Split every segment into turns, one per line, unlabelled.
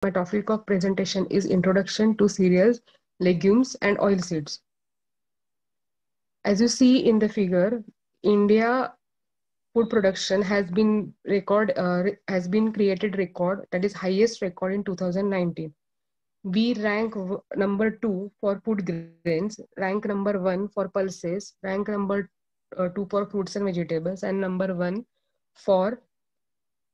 My topic of presentation is Introduction to Cereals, Legumes, and Oilseeds. As you see in the figure, India food production has been created record, that is highest record in 2019. We rank number 2 for food grains, rank number 1 for pulses, rank number 2 for fruits and vegetables, and number 1 for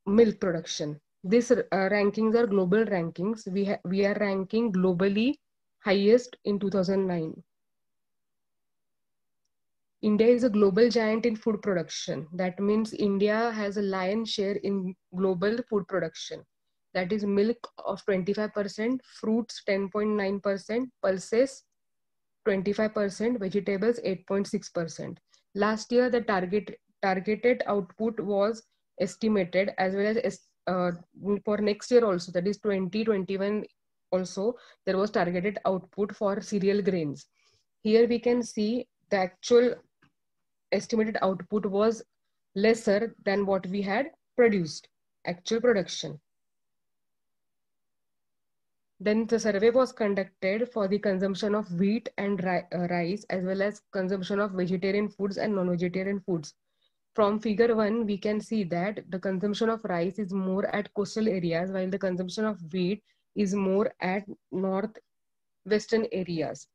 milk production. These rankings are global rankings. We are ranking globally highest in 2009. India is a global giant in food production. That means India has a lion's share in global food production. That is milk of 25%, fruits 10.9%, pulses 25%, vegetables 8.6%. Last year, the targeted output was estimated, as well as for next year also, that is 2021 also, there was targeted output for cereal grains. Here we can see the actual estimated output was lesser than what we had produced, actual production. Then the survey was conducted for the consumption of wheat and rice, as well as consumption of vegetarian foods and non-vegetarian foods. From figure 1, we can see that the consumption of rice is more at coastal areas, while the consumption of wheat is more at northwestern areas.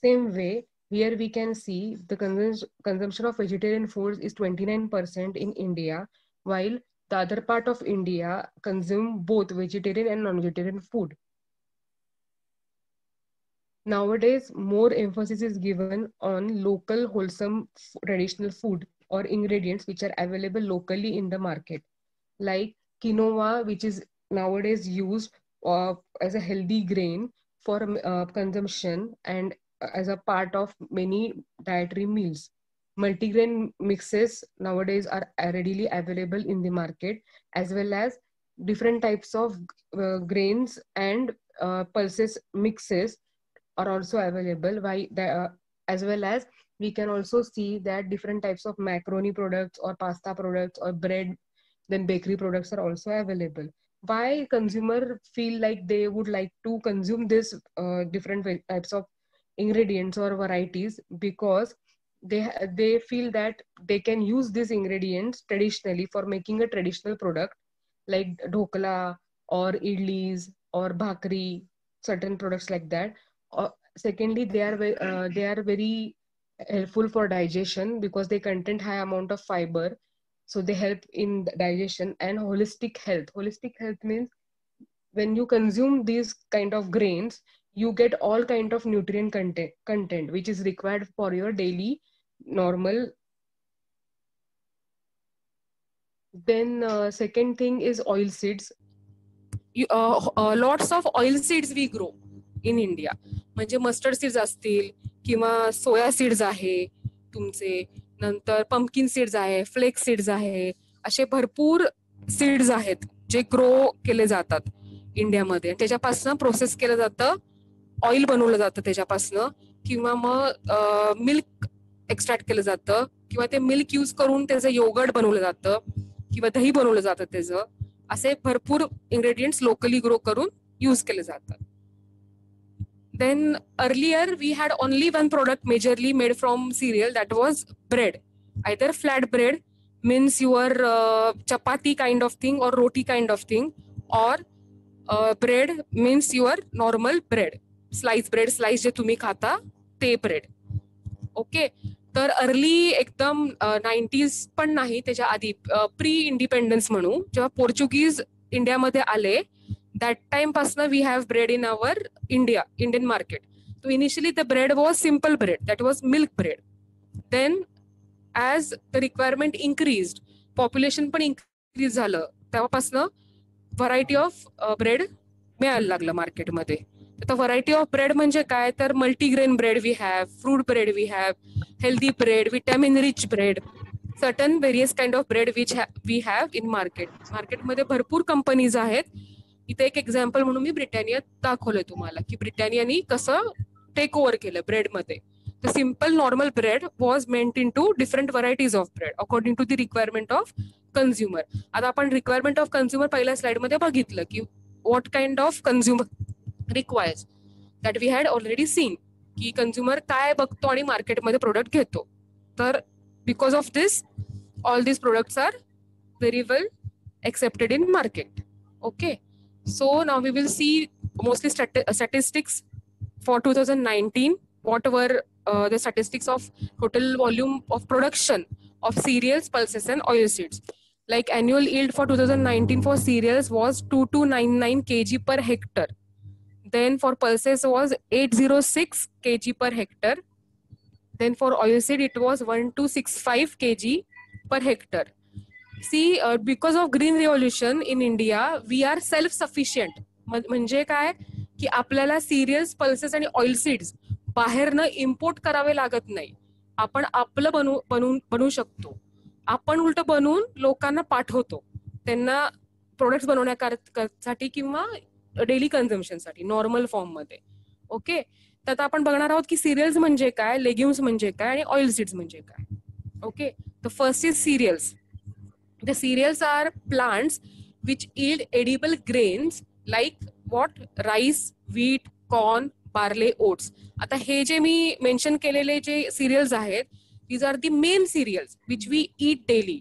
Same way, here we can see the consumption of vegetarian foods is 29% in India, while the other part of India consume both vegetarian and non-vegetarian food. Nowadays, more emphasis is given on local, wholesome, traditional food or ingredients which are available locally in the market, like quinoa, which is nowadays used as a healthy grain for consumption and as a part of many dietary meals. Multigrain mixes nowadays are readily available in the market, as well as different types of grains and pulses mixes are also available. As well as we can also see that different types of macaroni products or pasta products or bread, then bakery products are also available. Why consumer feel like they would like to consume this different types of ingredients or varieties? Because they feel that they can use these ingredients traditionally for making a traditional product like dhokla or idlis or bhakri, certain products like that. Secondly, they are very helpful for digestion because they contain high amount of fiber, so they help in digestion. And holistic health. Holistic health means when you consume these kind of grains, you get all kind of nutrient content which is required for your daily normal. Then second thing is oil seeds.
Lots of oil seeds we grow in India, म्हणजे mustard seeds असतील किंवा सोया seeds आहे तुमचे, नंतर pumpkin seeds आहे, flex seeds आहे, असे भरपूर सीड्स आहेत जे ग्रो केले जातात इंडियामध्ये. त्याच्यापासून प्रोसेस केलं जातं, ऑइल बनवलं जातं त्याच्यापासून, किंवा मग मिल्क एक्स्ट्रॅक्ट केलं जातं, किंवा ते मिल्क यूज करून त्याचं योगर्ट बनवलं जातं किंवा दही बनवलं जातं त्याचं. असे भरपूर इंग्रेडियंट्स लोकली ग्रो करून यूज केले जातात. Then earlier we had only one product majorly made from cereal, that was bread. Either flat bread, means your chapati kind of thing or roti kind of thing, or bread means your normal bread, slice bread, slice जे तुम्ही खाता ते bread. Okay. तर early एकदम 90s पण नाही, त्याच्या आधी प्री इंडिपेंडन्स म्हणू, जेव्हा पोर्चुगीज इंडियामध्ये आले, that time pasna we have bread in our Indian market. So initially the bread was simple bread, that was milk bread. Then as the requirement increased, population पण increase झालं, तेव्हापासनं variety of bread मिळायला लागलं मार्केटमध्ये. तर variety of bread म्हणजे काय, तर multigrain bread we have, fruit bread we have, healthy bread, vitamin rich bread, certain various kind of bread which we have in market. मार्केटमध्ये भरपूर कंपनीज आहेत. इथे एक एक्झाम्पल म्हणून मी ब्रिटॅनिया दाखवलंय तुम्हाला की ब्रिटॅनियानी कसं टेक ओव्हर केलं ब्रेडमध्ये. The simple normal bread was meant into different varieties of bread according to the requirement of consumer. आता आपण रिक्वायरमेंट ऑफ कन्झ्युमर पहिल्या स्लाइड मध्ये बघितलं की what kind of consumer requires, that we had already seen की consumer काय बघतो आणि मार्केटमध्ये प्रोडक्ट घेतो. तर because of this all these products are very well accepted in market. Okay, so now we will see mostly statistics for 2019. What were the statistics of total volume of production of cereals, pulses and oilseeds. Like annual yield for 2019 for cereals was 2299 kg per hectare. Then for pulses was 806 kg per hectare. Then for oilseed it was 1265 kg per hectare. See, because of green revolution in India, we are self-sufficient. म्हणजे काय की आपल्याला serials, pulses आणि oil seeds बाहेरनं import करावे लागत नाही. आपण आपलं बनवू शकतो. आपण उलट बनवून लोकांना पाठवतो, त्यांना प्रोडक्ट्स बनवण्यासाठी किंवा डेली कन्झम्पशनसाठी नॉर्मल फॉर्म मध्ये. ओके, तर आता आपण बघणार आहोत की सिरियल्स म्हणजे काय, लेग्युम्स म्हणजे काय आणि ऑइल सीड्स म्हणजे काय. Okay, the first is serials. The cereals are plants which yield edible grains like what? Rice, wheat, corn, barley, oats. आता हे जे मी मेन्शन केलेले जे सिरियल्स आहेत, these are the main cereals which we eat daily.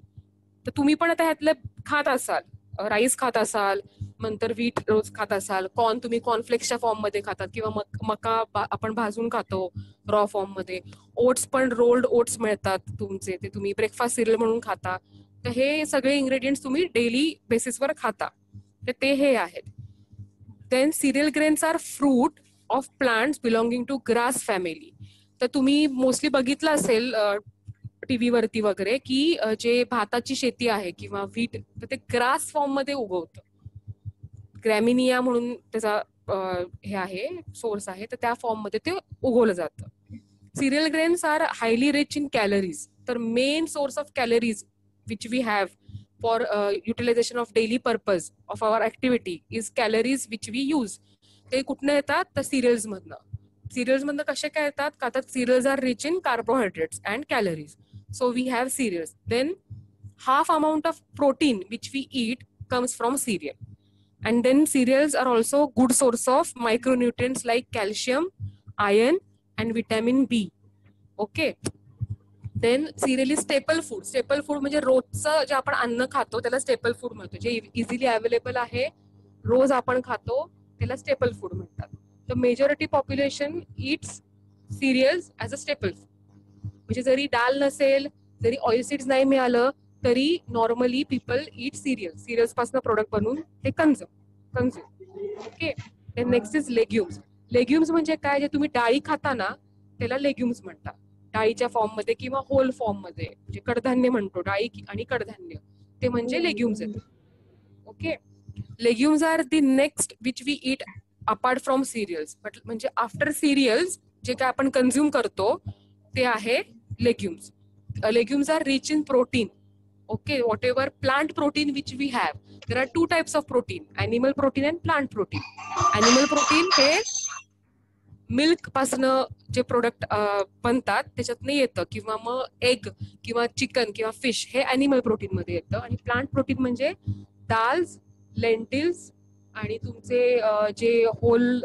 तर तुम्ही पण आता ह्यातलं खात असाल, राईस खात असाल, नंतर व्हीट रोज खात असाल, कॉर्न तुम्ही कॉर्नफ्लेक्सच्या फॉर्म मध्ये खातात किंवा मका आपण भाजून खातो रॉ फॉर्म मध्ये. ओट्स पण रोल्ड ओट्स मिळतात तुमचे, ते तुम्ही ब्रेकफास्ट सिरियल म्हणून खाता. तर हे सगळे इंग्रेडियंट्स तुम्ही डेली बेसिसवर खाता, तर ते हे आहेत. Then cereal grains are fruit of plants belonging to grass family. तर तुम्ही मोस्टली बघितलं असेल टीव्ही वरती वगैरे की जे भाताची शेती आहे किंवा व्हीट, तर ते ग्रास फॉर्म मध्ये उगवतं. ग्रॅमिनिया म्हणून त्याचा हे आहे, सोर्स आहे, तर त्या फॉर्म मध्ये ते उगवलं जातं. Cereal grains are highly rich in calories. तर main source of calories which we have for utilization of daily purpose of our activity is calories which we use. ते कुठनं येतात तर सिरियल्स मधनं. सिरियल्स मधनं कसे काय येतात का, तर cereals are rich in carbohydrates and calories. So we have cereals. Then half amount of protein which we eat comes from cereal. And then cereals are also good source of micronutrients like calcium, iron and vitamin B. Okay. Then cereal is staple food. Staple food म्हणजे रोजचं जे आपण अन्न खातो त्याला staple food म्हणतो. जे easily available आहे, रोज आपण खातो, त्याला स्टेपल फूड म्हणतात. तर majority population it's serials as a staple food. म्हणजे जरी डाल नसेल, जरी ऑइल सीड्स नाही मिळालं, तरी normally people eat cereals. Cereals पासून प्रोडक्ट बनवून ते consume. Okay. Then next is legumes. Legumes म्हणजे काय, जे तुम्ही डाळी खाता ना त्याला लेग्युम्स म्हणतात. डाळीच्या फॉर्म मध्ये किंवा होल फॉर्म मध्ये, म्हणजे कडधान्य म्हणतो, डाळी आणि कडधान्य, ते म्हणजे लेग्युम्स आहेत. Okay. Legumes are the next which we eat apart from cereals. But म्हणजे आफ्टर सिरियल्स जे काय आपण कन्झ्युम करतो ते आहे legumes. Legumes are rich in protein. Okay. Whatever plant protein which we have, there are two types of protein, animal protein and plant protein. Animal protein हे milk पासनं जे product बनतात त्याच्यातनं येतं, किंवा मग एग किंवा चिकन किंवा फिश हे अॅनिमल प्रोटीन मध्ये येतं. आणि प्लांट प्रोटीन म्हणजे दाल्स, लेंटिल्स आणि तुमचे जे होल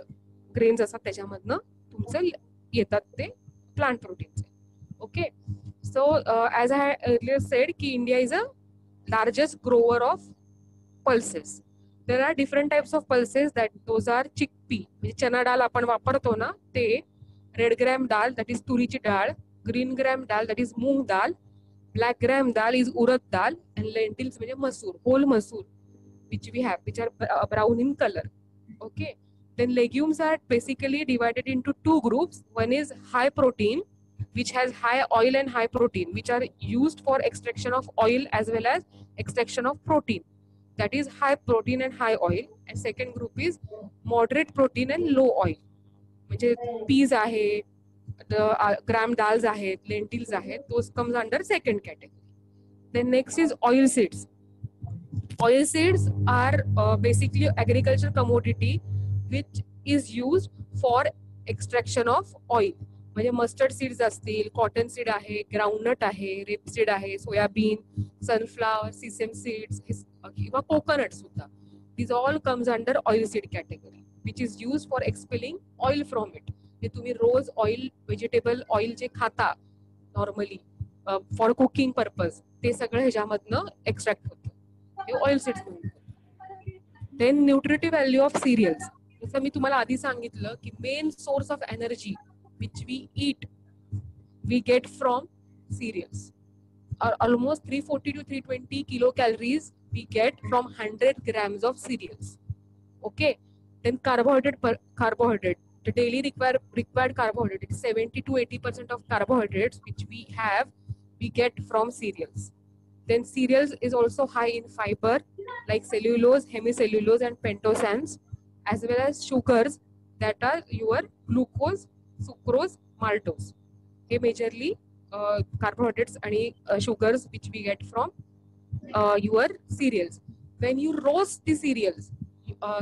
ग्रेन्स असतात त्याच्यामधनं तुमचं येतात ते प्लांट प्रोटीनचे. Okay. So as I earlier said की India is a largest grower of pulses. There are different types of pulses, that those are chickpea, म्हणजे चना डाळ आपण वापरतो ना ते, रेड ग्रॅम डाळ that is तुरीची डाळ, ग्रीन ग्रॅम डाळ that is मूंग डाळ, ब्लॅक ग्रॅम डाळ is उडद डाळ, and lentils म्हणजे मसूर, whole मसूर which we have, which are brown in color. Okay. Then legumes are basically divided into two groups. One is high protein, which has high oil and high protein, which are used for extraction of oil as well as extraction of protein. That is high protein and high oil. And second group is moderate protein and low oil. म्हणजे peas आहे, gram dals आहेत, lentils आहेत, those comes under second category. Then next is oil seeds. Oil seeds are basically agricultural commodity which is used for extraction of oil. म्हणजे mustard seeds असतील, cotton seed आहे, groundnut आहे, rape seed आहे, soybean, sunflower, सिसेम seeds किंवा coconut सुद्धा. These all comes under oilseed category, which is used for expelling oil from it. जे तुम्ही रोज oil, vegetable oil जे खाता नॉर्मली फॉर कुकिंग पर्पज, ते सगळं ह्याच्यामधनं एक्स्ट्रॅक्ट होतं, हे ऑइल सीड्स म्हणतात. Then nutritive value of cereals. जसं मी तुम्हाला आधी सांगितलं की main source of energy which we eat we get from cereals. Almost 340 to 320 kilocalories we get from 100 grams of cereals. Okay, then carbohydrate, the daily required carbohydrate, 70 to 80% of carbohydrates which we get from cereals. Then cereals is also high in fiber like cellulose, hemicellulose and pentosans, as well as sugars that are your glucose, sucrose, maltose. They majorly carbohydrates and sugars which we get from your cereals. When you roast the cereals,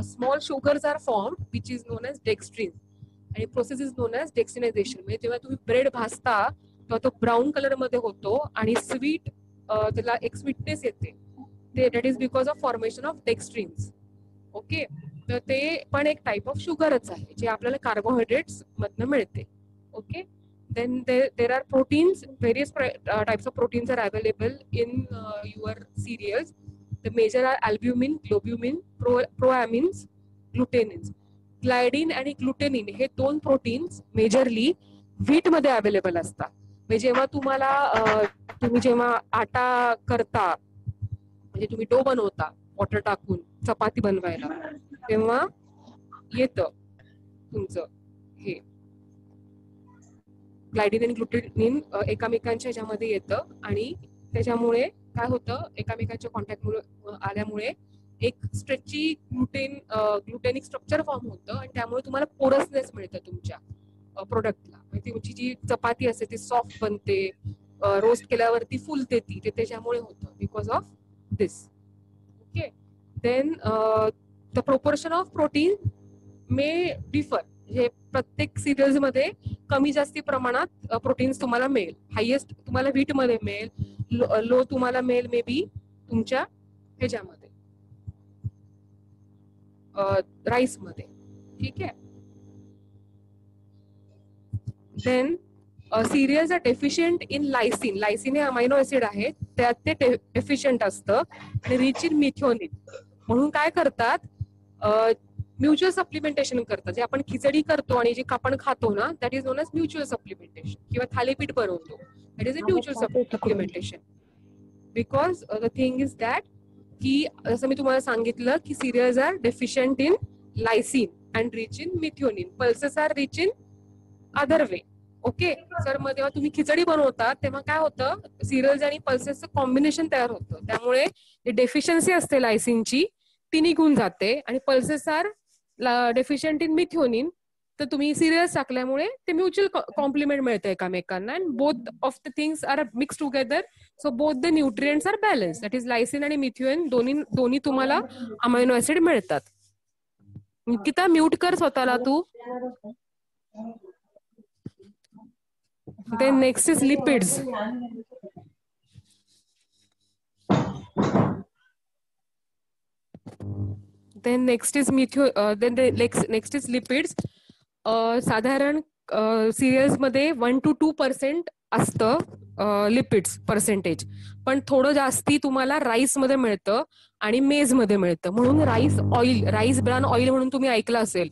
small sugars are formed which is known as dextrin, and the process is known as dextrinization. म्हणजे जेव्हा तुम्ही bread भाजता तेव्हा तो brown colour मध्ये होतो आणि sweet, त्याला एक स्वीटनेस येते, ते that is because of formation of dextrins. Okay, तर ते पण एक टाइप ऑफ शुगरच आहे जे आपल्याला कार्बोहायड्रेट्स मधनं मिळते. Okay, then there are proteins, various types of proteins are available in your cereals. The major are albumin, globulin, proamines, glutenins. Gliadin आणि ग्लुटेनिन हे दोन प्रोटीन्स मेजरली व्हीट मध्ये अवेलेबल असतात. म्हणजे जेव्हा तुम्ही जेव्हा आटा करता, म्हणजे तुम्ही डो बनवता वॉटर टाकून चपाती बनवायला, तेव्हा येतं तुमचं हे ग्लायडिन आणि ग्लुटेनिन एकमेकांच्या ह्याच्यामध्ये येतं आणि त्याच्यामुळे काय होतं, एकमेकांच्या कॉन्टॅक्ट आल्यामुळे एक स्ट्रेची ग्लुटेनिक स्ट्रक्चर फॉर्म होतं आणि त्यामुळे तुम्हाला पोरसनेस मिळतं तुमच्या प्रोडक्टला. म्हणजे तुमची जी चपाती असते ती सॉफ्ट बनते, रोस्ट केल्यावरती फुलते ती, ते त्याच्यामुळे होतं because of this. Okay, then the proportion of protein may differ. म्हणजे प्रत्येक सिरियल्स मध्ये कमी जास्ती प्रमाणात प्रोटीन्स तुम्हाला मिळेल. हायेस्ट तुम्हाला व्हीट मध्ये मिळेल, लो तुम्हाला मिळेल मे बी तुमच्या ह्याच्यामध्ये राईस मध्ये. ठीक आहे. Then cereals are deficient in lysine. Lysine हे अमायनो ऍसिड आहे, त्यात ते डेफिशियंट असतं. आणि रिच इन मिथ्योनिन. म्हणून काय करतात, म्युच्युअल सप्लिमेंटेशन करतात. जे आपण खिचडी करतो आणि जे आपण खातो ना, that is known as mutual supplementation. किंवा थालीपीठ बनवतो, that is a mutual supplementation. Because the thing is that की जसं मी तुम्हाला सांगितलं की cereals are deficient in lysine and rich in methionine. Pulses are rich in other way. Okay sir, मग जेव्हा तुम्ही खिचडी बनवता तेव्हा काय होतं, सिरियल्स आणि पल्सेसचं कॉम्बिनेशन तयार होतं. त्यामुळे जी डेफिशियन्सी असते लायसिनची ती निघून जाते आणि pulses are deficient in methionine. तर तुम्ही सिरियल्स टाकल्यामुळे ते म्युच्युअल कॉम्प्लिमेंट मिळतं एकमेकांना and both of the things are mix together. So both the nutrients are balance. That is lysine आणि मिथ्योनिन दोन्ही तुम्हाला अमायनो ऍसिड मिळतात. निकिता म्यूट कर स्वतःला तू. Then next is lipids. Then next is next is lipids. साधारण serials मध्ये 1 to 2% असतं लिपिड्स पर्सेंटेज, पण थोडं जास्ती तुम्हाला राईस मध्ये मिळतं आणि मेज मध्ये मिळतं. म्हणून राईस ब्रान ऑइल म्हणून तुम्ही ऐकलं असेल,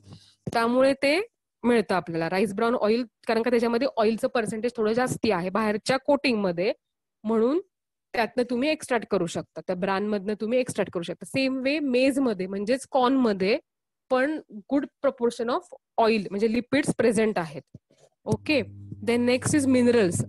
त्यामुळे ते मिळतं आपल्याला राईस ब्राऊन ऑइल, कारण का त्याच्यामध्ये ऑइलचं पर्सेंटेज थोडं जास्ती आहे बाहेरच्या कोटिंग मध्ये, म्हणून त्यातनं तुम्ही एक्स्ट्रॅक्ट करू शकता, त्या ब्रान मधनं तुम्ही एक्स्ट्रॅक्ट करू शकता. सेम वे मेज मध्ये म्हणजेच कॉर्न मध्ये पण गुड प्रपोर्शन ऑफ ऑइल म्हणजे लिपिड्स प्रेझेंट आहेत. Okay, then next is minerals.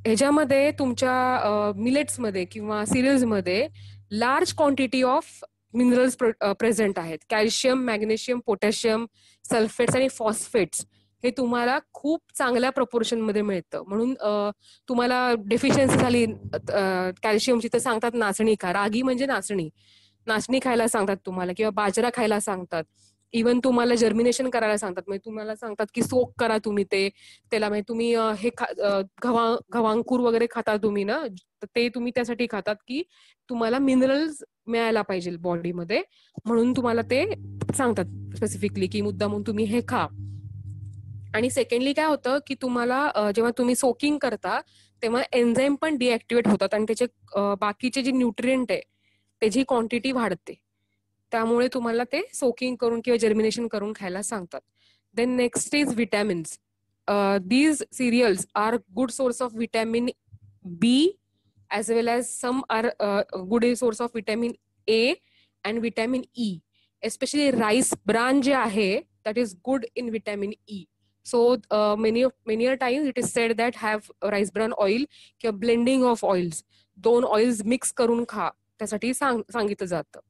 ह्याच्यामध्ये तुमच्या मिलेट्स मध्ये किंवा सिरियल्स मध्ये large quantity of minerals present आहेत. कॅल्शियम, मॅग्नेशियम, पोटॅशियम, सल्फेट्स आणि फॉस्फेट्स हे तुम्हाला खूप चांगल्या प्रपोर्शन मध्ये मिळतं. म्हणून तुम्हाला डेफिशियन्सी झाली कॅल्शियमची तर सांगतात नाचणी खा. रागी म्हणजे नाचणी खायला सांगतात तुम्हाला, किंवा बाजरा खायला सांगतात. इव्हन तुम्हाला जर्मिनेशन करायला सांगतात, म्हणजे तुम्हाला सांगतात की सोक करा तुम्ही त्याला. म्हणजे तुम्ही हे गव्हांकूर वगैरे खाता तुम्ही ना, ते तुम्ही त्यासाठी खातात की तुम्हाला मिनरल्स मिळायला पाहिजे बॉडीमध्ये, म्हणून तुम्हाला ते सांगतात स्पेसिफिकली की मुद्दामून तुम्ही हे खा. आणि सेकंडली काय होतं की तुम्हाला जेव्हा तुम्ही सोकिंग करता तेव्हा एन्झाईम पण डिॲक्टिव्हेट होतात आणि त्याचे बाकीचे जे न्यूट्रिएंट आहे त्याची क्वांटिटी वाढते. त्यामुळे तुम्हाला ते सोकिंग करून किंवा जर्मिनेशन करून खायला सांगतात. Then next is vitamins. These cereals are good source of vitamin B as well as some are good source of vitamin A and vitamin E. Especially rice bran जे आहे that is good in vitamin E. So many a times it is said that have rice bran oil किंवा blending of oils, दोन oils mix करून खा, त्यासाठी सांगितलं जातं.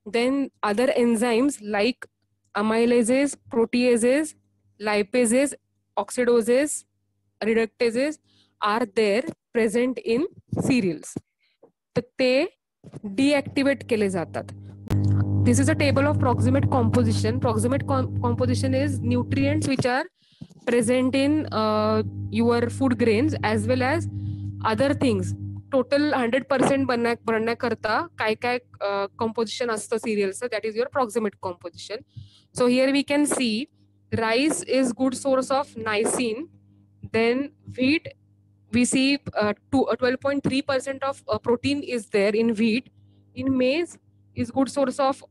Then other enzymes like amylases, proteases, lipases, oxidases, reductases are there present in cereals. तर ते deactivate केले जातात. This is a table of proximate composition. Proximate composition is nutrients which are present in your food grains as well as other things. Total 100% बनण्याकरता काय काय composition असतं सिरियलचं, that is your proximate composition. So here we can see rice is good source of niacin. Then wheat, we see 12.3% of protein is there in wheat. In maize is good source of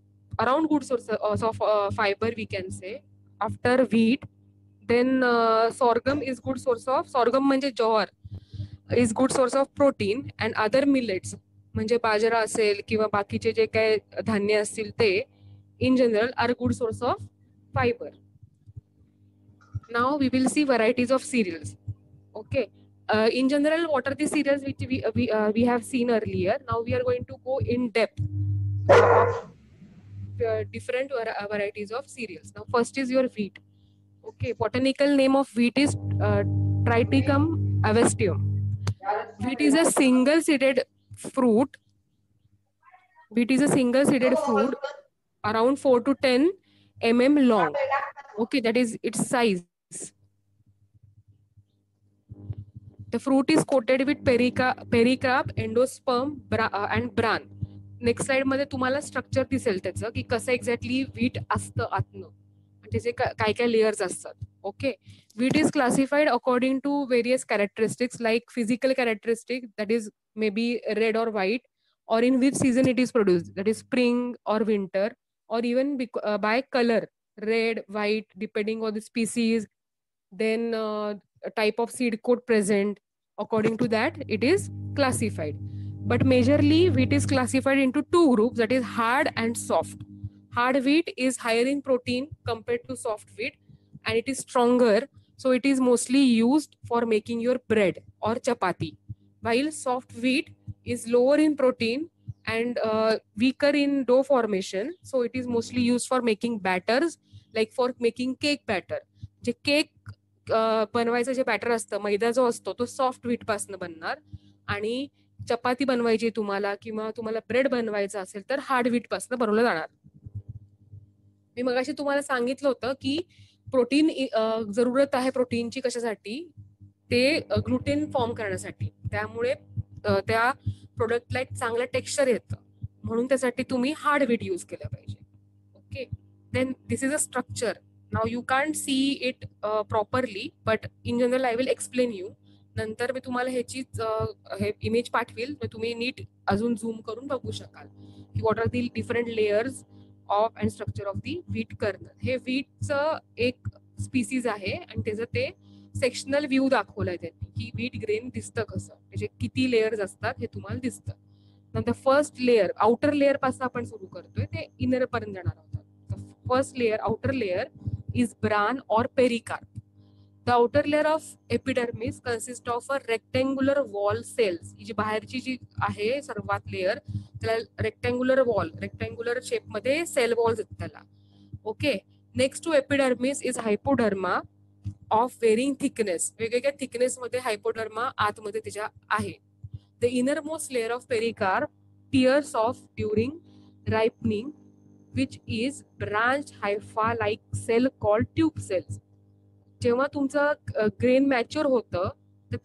fiber, we can say, after wheat. Then sorghum is good source of, sorghum म्हणजे ज्वार, is good source of protein. And other millets म्हणजे बाजरा असेल किंवा बाकीचे जे काही धान्य असतील ते in general are good source of fiber. Now we will see varieties of cereals. Okay. In general, what are the cereals which we have seen earlier? Now we are going to go in depth of different varieties of cereals. Now first is your wheat. Okay. Botanical name of wheat is Triticum avestium. Wheat is a single-seeded fruit. Wheat is a single-seeded fruit around 4 to 10 mm long. Okay, that is its size. The fruit is coated with pericarp, endosperm and bran. Next slide मध्ये तुम्हाला structure दिसेल त्याचं की कसं exactly wheat असतं आतनं, त्याचे काय काय लेयर्स असतात. Okay. Wheat is classified according to various characteristics like physical characteristic that is may be red or white, or in which season it is produced, that is spring or winter, or even by color, red, white, depending on the species. Then type of seed coat present, according to that it is classified. But majorly wheat is classified into two groups, that is hard and soft. Hard wheat is higher in protein compared to soft wheat and it is stronger, so it is mostly used for making your bread or chapati, while soft wheat is lower in protein and weaker in dough formation, so it is mostly used for making batters, like for making cake batter. जे cake बनवायचं जे batter असतं, मैदा जो असतो तो soft wheat पासून बनणार, आणि चपाती बनवायची तुम्हाला किंवा तुम्हाला ब्रेड बनवायचं असेल तर हार्ड व्हीट पासून बनवलं जाणार. मी मगाशी तुम्हाला सांगितलं होतं की प्रोटीन जरूरत आहे प्रोटीनची कशासाठी, ते ग्लुटेन फॉर्म करण्यासाठी. त्यामुळे त्या प्रोडक्टला एक चांगलं टेक्स्चर येतं, म्हणून त्यासाठी तुम्ही हार्ड व्हीट यूज केलं पाहिजे. Okay. Then this is a structure. Now you can't see it properly, but in general I will explain you. नंतर मी तुम्हाला ह्याची इमेज पाठवेल, तर तुम्ही नीट अजून झूम करून बघू शकाल की what are the different layers of and structure of the wheat kernel. हे व्हीटचं एक स्पीसीज आहे आणि त्याचं ते सेक्शनल व्ह्यू दाखवलाय त्यांनी की व्हीट ग्रेन दिसतं कसं, म्हणजे किती लेयर्स असतात हे तुम्हाला दिसतं. नंतर फर्स्ट लेयर, आउटर लेयर पासून आपण सुरू करतोय, ते इनर पर्यंत जाणार आहोत. First layer, outer layer is bran और pericarp. The outer layer of epidermis consists of a rectangular wall cells. ही जी बाहेरची जी आहे सर्वात लेयर, त्याला रेक्टँग्युलर वॉल, रेक्टँग्युलर शेप मध्ये सेल वॉल्स आहेत त्याला. Okay. Next to epidermis is hypoderma of varying thickness. वेगवेगळ्या थिकनेस मध्ये हायपोडर्मा आतमध्ये त्याच्या आहे. The inner most layer of pericarp tears off during ripening which is branch hypha like cell called tube cells. जेव्हा तुमचं grain mature होतं तर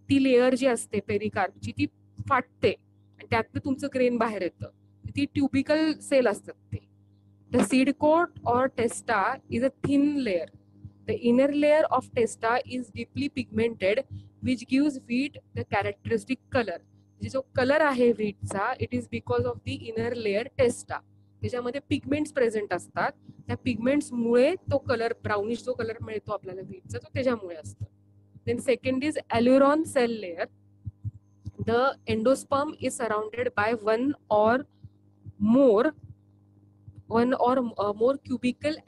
ती लेयर जी असते पेरिकार्पची ती फाटते आणि त्यातनं तुमचं ग्रेन बाहेर येतं. ती ट्युबिकल सेल असतात ते. The seed coat or testa is a thin layer. The inner layer of testa is deeply pigmented which gives wheat the characteristic colour. जो कलर आहे व्हीटचा, it is because of the inner layer testa. त्याच्यामध्ये pigments present असतात. त्या पिगमेंट्समुळे तो colour brownish जो colour मिळतो आपल्याला व्हीटचा तो त्याच्यामुळे असतो. Then second is aleurone cell layer. The endosperm is surrounded by one or more cubical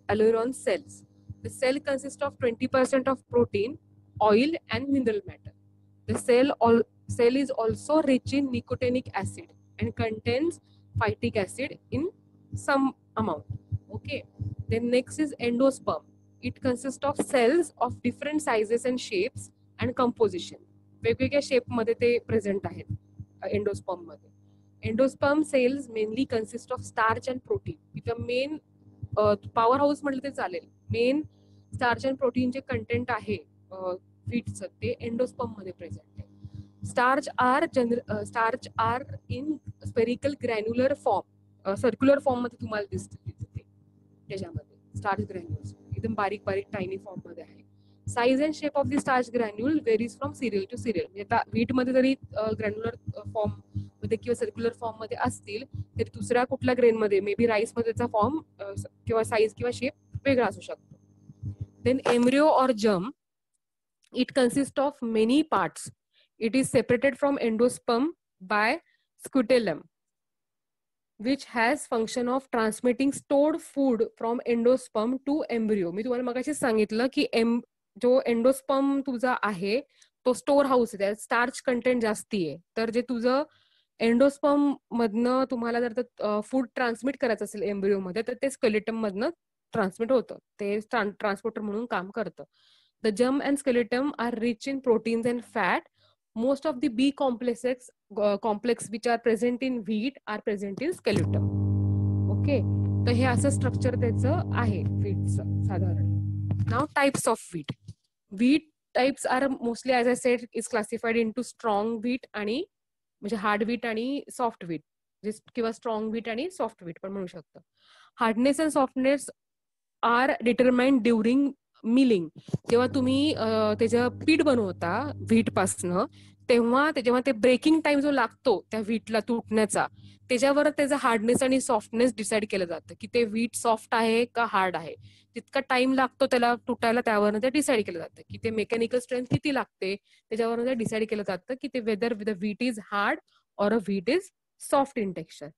aleurone cells. The cell consists of 20% of protein, oil, and mineral matter. The cell is also rich in nicotinic acid and contains phytic acid in some amount. Okay. Then next is endosperm. It consists of cells of different sizes and shapes and composition. वेगवेगळ्या शेपमध्ये ते present आहेत endosperm मध्ये. Endosperm cells mainly consist of starch and protein. इथं main power house म्हटलं ते चालेल. Main starch and प्रोटीनचे कंटेंट आहे व्हीटचं ते एंडोस्पर्म मध्ये प्रेझेंट आहे. Starch are in spherical granular form, circular form मध्ये तुम्हाला दिसते तिथे. त्याच्यामध्ये स्टार्च ग्रॅन्युल्स एकदम बारीक बारीक टायनी फॉर्म मध्ये आहे. Size and shape of the starch granule varies from cereal to cereal. म्हणजे आता व्हीट मध्ये जरी ग्रॅन्युलर फॉर्म मध्ये किंवा सर्क्युलर फॉर्म मध्ये असतील तरी दुसऱ्या कुठल्या ग्रेन मध्ये मे बी राईस मध्येचा फॉर्म किंवा साइज किंवा शेप वेगळा असू शकतो. Then embryo or germ, it consist of many parts. It is separated from endosperm by scutellum which has function of transmitting stored food from endosperm to embryo. मी तुम्हाला मगाशी सांगितलं की जो एंडोस्पर्म तुझा आहे तो स्टोर हाऊस आहे, त्यात स्टार्च कंटेंट जास्ती आहे. तर जे तुझं एंडोस्पर्म मधनं तुम्हाला जर फूड ट्रान्समिट करायचं असेल एम्ब्रिओ मध्ये तर ते स्केलेटम मधनं ट्रान्समिट होतं. ते ट्रान्सपोर्टर म्हणून काम करतं. The germ and scutellum are rich in proteins and fat. Most of the B complex which are present in wheat are present in skeleton. Okay, तर हे असं स्ट्रक्चर त्याचं आहे व्हीटचं साधारण. Now types of wheat. Wheat types are mostly, as I said, is classified into strong wheat आणि म्हणजे hard wheat आणि soft wheat किंवा स्ट्रॉंग व्हीट आणि सॉफ्ट व्हीट पण म्हणू शकतो. Hardness and softness are determined during milling. जेव्हा तुम्ही त्याचं पीठ बनवता व्हीट पासनं तेव्हा ते ब्रेकिंग टाइम जो लागतो त्या व्हीटला तुटण्याचा त्याच्यावर त्याचं हार्डनेस आणि सॉफ्टनेस डिसाईड केलं जातं की ते व्हीट सॉफ्ट आहे का हार्ड आहे. तितका टाइम लागतो त्याला तुटायला, त्यावरनं ते डिसाईड केलं जातं की ते मेकॅनिकल स्ट्रेंथ किती लागते त्याच्यावरून ते डिसाईड केलं जातं की ते whether the wheat is hard or a wheat is soft in texture.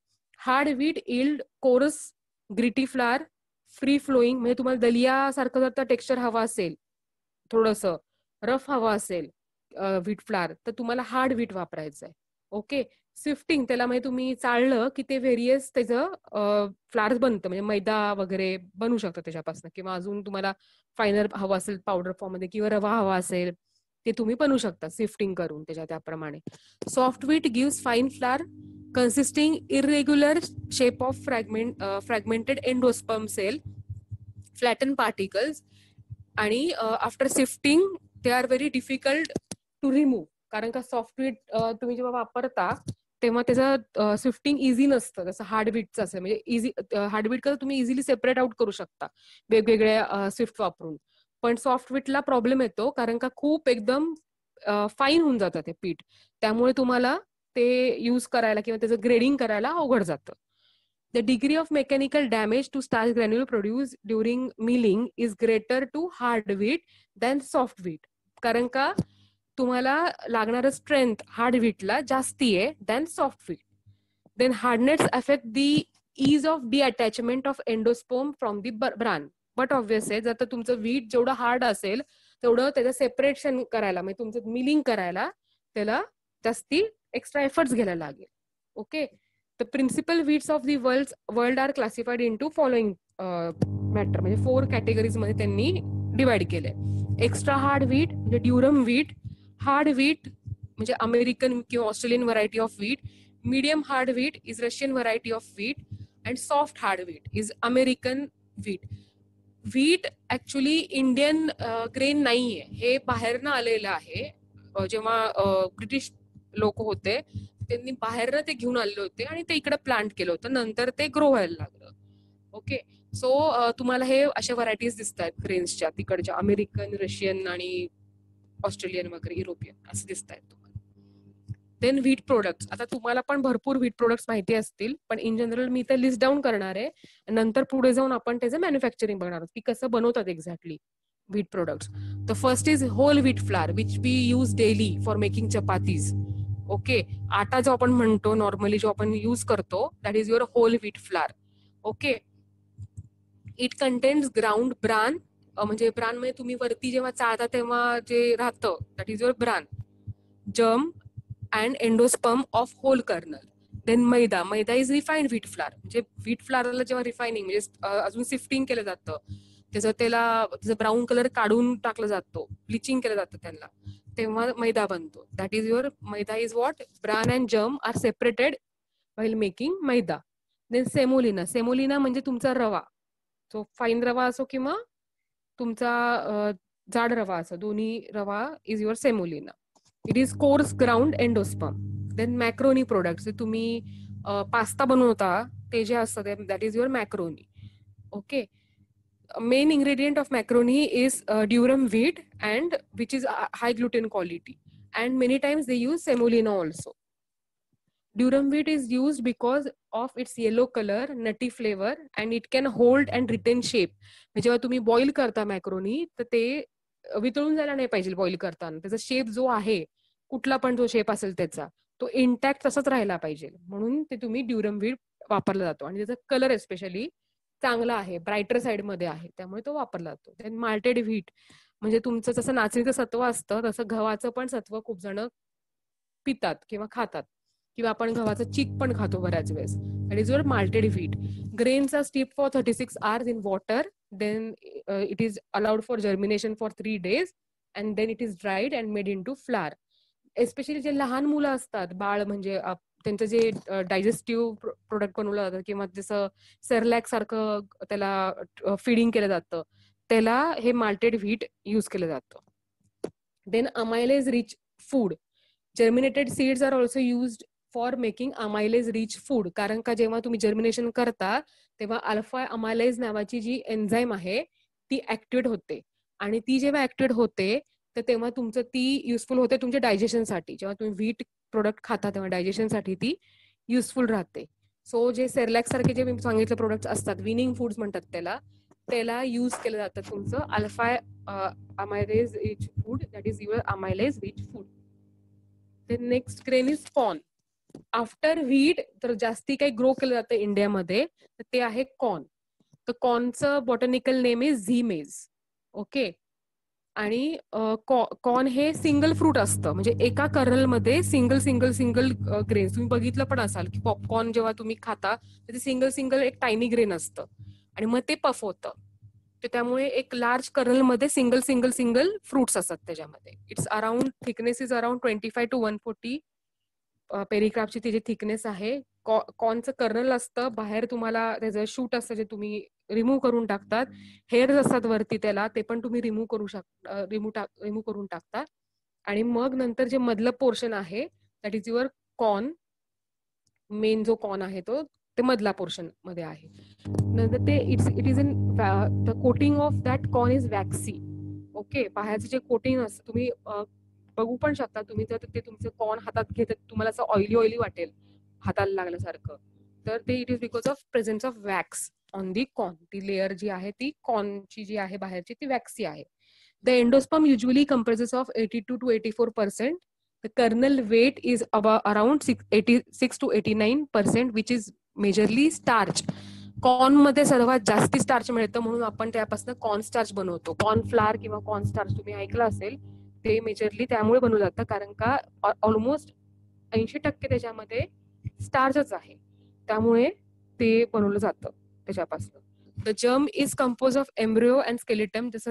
Hard wheat yield coarse gritty flour, free flowing. म्हणजे तुम्हाला दलिया सारखं जर टेक्स्चर हवा असेल, थोडंसं रफ हवा असेल व्हीट फ्लावर तर तुम्हाला हार्ड व्हीट वापरायचं आहे. ओके. स्विफ्टिंग त्याला म्हणजे तुम्ही चाळलं की ते व्हेरियस त्याचं फ्लावर्स बनतं, म्हणजे मैदा वगैरे बनू शकतं त्याच्यापासून, किंवा अजून तुम्हाला फायनर हवा असेल पावडर फॉर्म मध्ये किंवा रवा हवा असेल ते तुम्ही बनवू शकता स्विफ्टिंग करून त्याप्रमाणे. Soft wheat gives fine flower consisting irregular shape of fragmented endosperm cell, flattened particles, आणि after sifting they are very difficult to remove. कारण का सॉफ्ट व्हीट तुम्ही जेव्हा वापरता तेव्हा त्याचं स्विफ्टिंग इझी नसतं जसं हार्ड व्हीटचं असं. म्हणजे इझी हार्ड व्हीट कसं तुम्ही इझिली सेपरेट आउट करू शकता वेगवेगळ्या स्विफ्ट वापरून, पण सॉफ्ट व्हीटला प्रॉब्लेम येतो कारण का खूप एकदम फाईन होऊन जातं ते पीठ. त्यामुळे तुम्हाला ते यूज करायला किंवा त्याचं ग्रेडिंग करायला अवघड जातं. The degree of mechanical damage to starch granule produce during milling is greater to hard wheat than soft wheat. कारण का तुम्हाला लागणारं स्ट्रेंथ हार्ड व्हीटला जास्ती आहे than soft wheat. Then hardness affect the ease of detachment of endosperm from the bran. But obvious आहे जर तुमचं व्हीट जेवढं हार्ड असेल तेवढं त्याचं सेपरेशन करायला म्हणजे तुमचं मिलिंग करायला त्याला जास्ती एक्स्ट्रा एफर्ट्स घ्यायला लागेल. Okay. The principal wheats of the world are classified into following matter, म्हणजे 4 कॅटेगरीज मध्ये त्यांनी डिवाइड केले. एक्स्ट्रा हार्ड व्हीट म्हणजे ड्युरम व्हीट, हार्ड व्हीट म्हणजे अमेरिकन किंवा Australian variety of wheat, medium hard wheat is Russian variety of wheat, and soft hard wheat is American wheat. Wheat actually Indian grain नाहीये, हे बाहेरनं आलेलं आहे. जेव्हा ब्रिटिश लोक होते त्यांनी बाहेर ते घेऊन आले होते आणि ते इकडे प्लांट केलं होतं, नंतर ते ग्रो व्हायला लागलं. ओके, सो तुम्हाला हे अशा व्हरायटीज दिसत आहेत ग्रेन्सच्या, तिकडच्या अमेरिकन, रशियन आणि ऑस्ट्रेलियन वगैरे, युरोपियन असे दिसत आहेत तुम्हाला. Then wheat products. आता तुम्हाला पण भरपूर व्हीट प्रोडक्ट्स माहिती असतील, पण इन जनरल मी ते लिस्ट डाऊन करणार आहे, नंतर पुढे जाऊन आपण त्याचं मॅन्युफॅक्चरिंग बघणार आहोत की कसं बनवतात exactly wheat products. The first is whole wheat flour, which we use daily for making chapatis. Okay, आटा जो आपण म्हणतो नॉर्मली, जो आपण यूज करतो, that is your whole wheat flour. Okay, it contains ground bran, म्हणजे ब्रान म्हणजे तुम्ही वरती जेव्हा चाळता तेव्हा जे राहतं, that is your bran, germ and endosperm of whole kernel. Then maida. Maida is refined wheat flour. म्हणजे व्हीट फ्लावरला जेव्हा रिफायनिंग म्हणजे अजून सिफ्टिंग केलं जातं, त्याचा ब्राऊन कलर काढून टाकलं जातो, ब्लिचिंग केलं जातं त्यांना, तेव्हा मैदा बनतो. That is your maida is what, bran and germ are separated while making maida. Then semolina. Semolina म्हणजे तुमचा रवा, जो फाईन रवा असो किंवा तुमचा जाड रवा असो, दोन्ही rava is your semolina. It is coarse ground endosperm. Then macaroni products, तुम्ही पास्ता बनवता ते जे असतं, that is your macaroni. Okay, main ingredient of macaroni is durum wheat, and which is high gluten quality, and many times they use semolina also. Durum wheat is used because of its yellow color, nutty flavor, and it can hold and retain shape. जेव्हा तुम्ही boil करता macaroni, तर ते वितळून जायला नाही पाहिजे. Boil करताना त्याचा शेप जो आहे, कुठला पण जो शेप असेल त्याचा, तो इंटॅक्ट तसाच राहायला पाहिजे, म्हणून ते तुम्ही ड्युरम व्हीट वापरला जातो. आणि त्याचा कलर एस्पेशली चांगला आहे, ब्रायटर साइड मध्ये आहे, त्यामुळे तो वापरला जातो. देन माल्टेड व्हीट, म्हणजे तुमचं जसं नाचणीचं सत्व असतं तसं गव्हाचं पण सत्व खूप जण पितात किंवा खातात, किंवा आपण गव्हाचं चीक पण खातो बऱ्याच वेळेस. That is your malted wheat. Grains are steeped for 36 hours in water. Then it is allowed for germination for 3 days, and then it is dried and made into flour. Especially जे लहान मुलं असतात, बाळ, म्हणजे त्यांचं जे डायजेस्टिव्ह प्रोडक्ट बनवलं जातं किंवा जसं सेरलॅक सारखं त्याला फिडिंग केलं जातं, त्याला हे माल्टेड व्हीट यूज केलं जातं. Then amylase rich food. Germinated seeds are also used for making amylase rich food. कारण का जेव्हा तुम्ही जर्मिनेशन करता तेव्हा अल्फा अमायलेज नावाची जी एन्झाईम आहे ती ऍक्टिव्हेट होते, आणि ती जेव्हा ऍक्टिव्हेट होते तर तेव्हा तुमचं ती युजफुल होते तुमच्या डायजेशनसाठी. जेव्हा तुम्ही व्हीट प्रोडक्ट खाता तेव्हा डायजेशनसाठी ती युजफुल राहते. सो जे सेरलॅक सारखे जे मी सांगितलं प्रोडक्ट्स असतात, विनिंग फूड्स म्हणतात त्याला यूज केलं जातं तुमचं alpha amylase rich food, that is your amylase rich food. Next grain is corn. After wheat तर जास्ती काही ग्रो केलं जातं इंडियामध्ये, तर ते आहे कॉर्न. तर कॉर्नचं बॉटनिकल नेम इज झीमेज. ओके, आणि कॉर्न हे सिंगल फ्रूट असतं, म्हणजे एका कर्नलमध्ये सिंगल ग्रेन. तुम्ही बघितलं पण असाल की पॉपकॉर्न जेव्हा तुम्ही खाता तर सिंगल एक टायनी ग्रेन असतं, आणि मग ते पफ होतं. तर त्यामुळे एक लार्ज कर्नलमध्ये सिंगल फ्रुट्स असतात त्याच्यामध्ये. It's around, thickness is around 25 to 140 पेरिग्राफची ती जी थिकनेस आहे. कॉर्नचं कर्नल असतं, बाहेर तुम्हाला त्याचं शूट असतं जे तुम्ही रिमूव्ह करून टाकतात. हेअर्स असतात वरती त्याला, ते पण तुम्ही रिमूव्ह करू शकता, रिमूव्ह करून टाकता. आणि मग नंतर जे मधलं पोर्शन आहे that is your corn. Main जो कॉर्न आहे तो ते मधला पोर्शन मध्ये आहे. नंतर ते it is in the coating of that corn is waxy. Okay, बाहेरचं जे कोटिंग असतं तुम्ही बघू पण शकता. तुम्ही जर ते तुमचं कॉर्न हातात घेत तुम्हाला असं ऑइली वाटेल हाताला लागल्यासारखं, तर ते it is because of presence of wax on the corn. ती लेअर जी आहे ती कॉर्नची जी आहे बाहेरची ती वॅक्सी आहे. The endosperm usually compresses of 82 to 84%. The kernel weight is around 86 to 89%, which is majorly starch. Corn मध्ये सर्वात जास्ती स्टार्च मिळतं, म्हणून आपण त्यापासून कॉर्न स्टार्च बनवतो. कॉर्न फ्लावर किंवा कॉर्न स्टार्च तुम्ही ऐकलं असेल, ते मेजरली त्यामुळे बनवलं जातं, कारण का ऑलमोस्ट 80% त्याच्यामध्ये स्टार्चच आहे, त्यामुळे ते बनवलं जातं त्याच्यापासून. The germ is compose of embryo and scutellum. जसं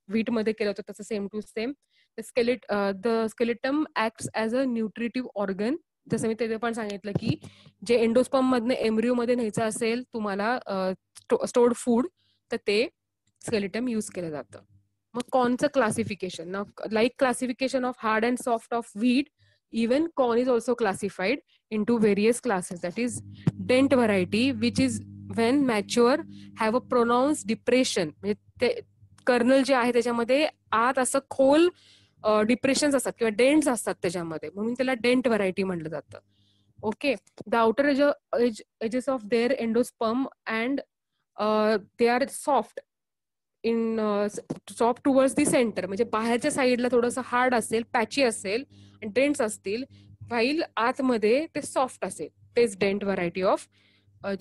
व्हीट मध्ये केलं होतं तसं same to same. The scutellum acts as a nutritive organ. जसं मी ते पण सांगितलं की जे एंडोस्पर्म मधनं एम्ब्रिओ मध्ये न्यायचं असेल तुम्हाला स्टोर्ड फूड, तर ते स्केलेटम यूज केलं जातं. मग कॉर्नचं classification, like classification of hard and soft of wheat, Even corn is also classified into various classes. That is dent variety, which is when mature have a pronounced depression. म्हणजे ते colonel जे आहे त्याच्यामध्ये आत असं खोल डिप्रेशन्स असतात किंवा डेंट्स असतात त्याच्यामध्ये, म्हणून त्याला डेंट व्हरायटी म्हटलं जातं. Okay. The outer edges of their endosperm and they are soft in soft towards the centre. म्हणजे बाहेरच्या साईडला थोडंसं हार्ड असेल, पॅची असेल आणि डेंट्स असतील, व्हाईल आतमध्ये ते सॉफ्ट असेल. तेच डेंट व्हरायटी ऑफ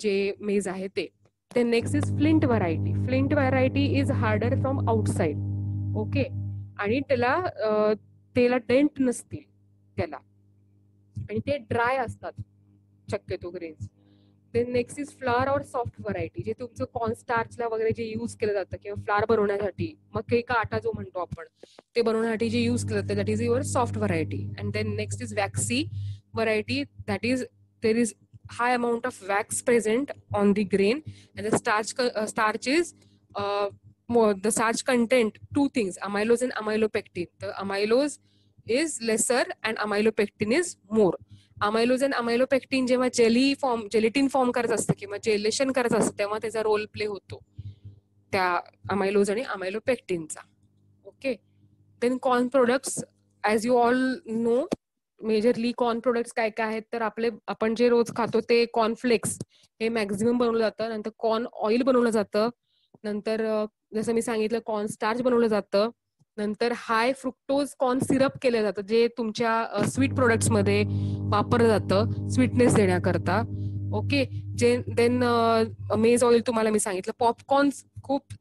जे मेज आहे ते. The next is flint variety. Flint variety is harder from outside. Okay. आणि त्याला डेंट नसतील त्याला, आणि ते ड्राय असतात शक्यतो grains. Then next is flour or soft variety. जे तुमचं कॉर्नस्टार्चला वगैरे जे यूज केलं जातं किंवा फ्लावर बनवण्यासाठी, मकई का आटा जो म्हणतो आपण, ते बनवण्यासाठी जे यूज केलं जातं, that is your soft variety. And then next is waxy variety. That is there is high amount of wax present on the grain, and the starch is more. The starch content two things, amylose and amylopectin. The amylose is lesser and amylopectin is more. Amylose and amylopectin जेव्हा जेलिटिन form करत असतं किंवा gelation करत असतं तेव्हा त्याचा role play होतो त्या अमायलोज आणि अमायलोपेक्टिनचा. Okay. Then corn products, as you all know, majorly corn products काय काय आहेत तर आपण जे रोज खातो ते कॉर्नफ्लेक्स हे मॅक्झिमम बनवलं जातं. नंतर कॉर्न ऑइल बनवलं जातं. नंतर जसं मी सांगितलं कॉर्न स्टार्च बनवलं जातं. नंतर हाय फ्रुक्टोज कॉर्न सिरप केलं जातं, जे तुमच्या स्वीट प्रोडक्ट्स मध्ये वापरलं जातं स्वीटनेस देण्याकरता. ओके. देन मेज ऑइल तुम्हाला मी सांगितलं. पॉपकॉर्न खूप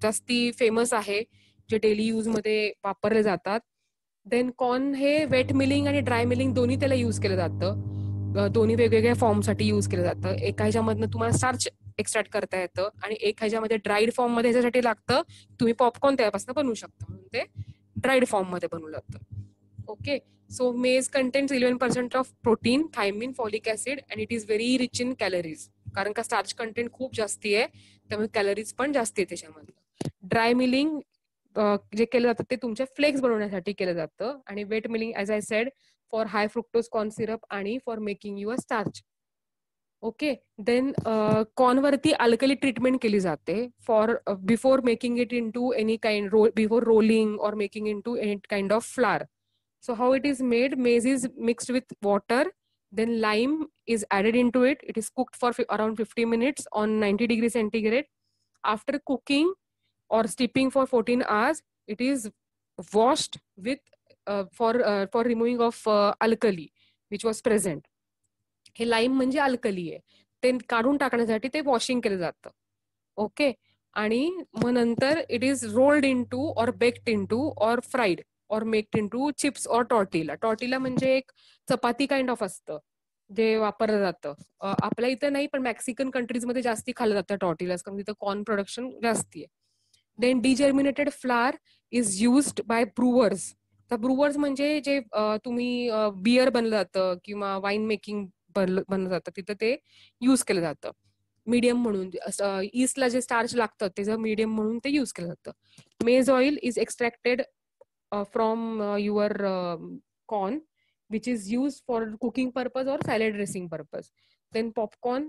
जास्ती फेमस आहे, जे डेली यूज मध्ये वापरले जातात. देन कॉर्न हे वेट मिलिंग आणि ड्राय मिलिंग दोन्ही त्याला यूज केलं जातं. दोन्ही वेगवेगळ्या फॉर्मसाठी यूज केलं जातं. एका ह्याच्यामधनं तुम्हाला स्टार्च एक्स्ट्रॅक्ट करता येतं आणि एक ह्याच्यामध्ये ड्राईड फॉर्म मध्ये ह्याच्यासाठी लागतं. तुम्ही पॉपकॉर्न त्यापासून बनवू शकता, म्हणून ते ड्राईड फॉर्म मध्ये बनवलं जातं. Okay. So maize contains 11% of protein, thiamine, folic acid and it is very rich in calories. कारण का स्टार्च कंटेंट खूप जास्ती आहे, त्यामुळे कॅलरीज पण जास्ती आहे त्याच्यामध्ये. ड्राय मिलिंग जे केलं जातं ते तुमच्या फ्लेक्स बनवण्यासाठी केलं जातं. आणि wet milling as I said for high fructose corn syrup आणि for making your starch. Okay. Then कॉर्नवरती अल्कली ट्रीटमेंट केली जाते for before making it into any kind, before rolling or making into any kind of flour. So how it is made? Maize is mixed with water, then lime is added into it. It is cooked for around 50 minutes on 90 degrees centigrade. After cooking or steeping for 14 hours, it is washed with for removing of alkali which was present. हे lime म्हणजे alkali आहे, ते काढून टाकण्यासाठी ते washing केलं जातं. Okay. आणि मग नंतर it is rolled in to or baked in to or fried और मेक्ड इन टू चिप्स और टॉर्टिला. टॉर्टिला म्हणजे एक चपाती काइंड ऑफ असतं जे वापरलं जातं. आपल्या इथं नाही, पण मेक्सिकन कंट्रीज मध्ये जास्ती खाल्लं जातं टॉर्टिलास, कारण तिथं कॉर्न प्रोडक्शन जास्ती आहे. Then degerminated flour is used by brewers. तर ब्रुवर्स म्हणजे जे तुम्ही बियर बनलं जातं किंवा वाईन मेकिंग बनलं जातं तिथं ते युज केलं जातं मीडियम म्हणून. ईस्टला जे स्टार्च लागतं त्याचं मीडियम म्हणून ते युज केलं जातं. मेज oil is extracted from your corn, which is used for cooking purpose or salad dressing purpose. Then popcorn,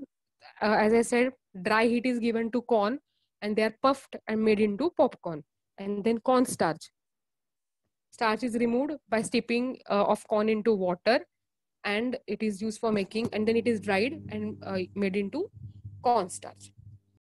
as I said, dry heat is given to corn and they are puffed and made into popcorn. And then corn starch. Starch is removed by steeping of corn into water, and it is used for making, and then it is dried and made into corn starch.